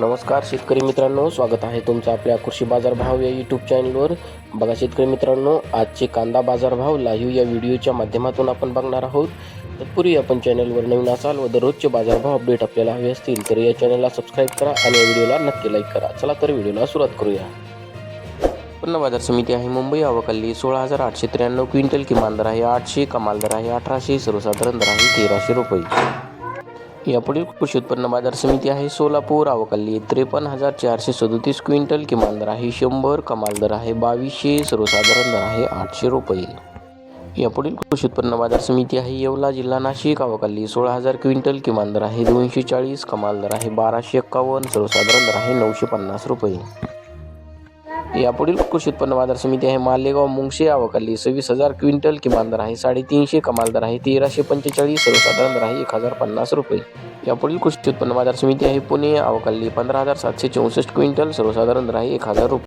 नमस्कार शेतकरी मित्रांनो, स्वागत आहे तुमचं आपल्या कृषी बाजार भाव या यूट्यूब चॅनलवर. बघा शेतकरी मित्रांनो, आजचे कांदा बाजार भाव लाईव्ह या व्हिडिओच्या माध्यमातून आपण बघणार आहोत. तत्पूर्वी आपण चॅनलवर नवीन असाल व दररोजचे बाजारभाव अपडेट आपल्याला हवे असतील तर या चॅनलला सबस्क्राईब करा आणि या व्हिडिओला नक्की लाईक करा. चला तर व्हिडिओला सुरुवात करूया. उत्पन्न बाजार समिती आहे मुंबई. आवकाली 16,893 क्विंटल, किमान दर आहे 800, कमाल दर आहे 1800, सर्वसाधारण दर आहे 1300 रुपये. यापुढील कृषी उत्पन्न बाजार समिती आहे सोलापूर. आवकाली 53,437 क्विंटल, किमान दर आहे 100, कमाल दर आहे 2200, सर्वसाधारण दर आहे 800 रुपये. यापुढील कृषी उत्पन्न बाजार समिती आहे येवला, जिल्हा नाशिक. आवकाली 16,000 क्विंटल, किमान दर आहे 240, कमाल दर आहे 1251, सर्वसाधारण दर आहे 950 रुपये. यापुढील कृषी उत्पन्न बाजार समिती आहे मालेगाव, मुंगशे. आवकाली 26,000 क्विंटल, किमान दर आहे 350, कमाल दर आहे 1345, सर्वसाधारण दर आहे 1050 रुपये. यापुढील कृषी उत्पन्न बाजार समिती आहे पुणे. आवकाली 15,764 क्विंटल, सर्वसाधारण दर आहे 1000 रुपये.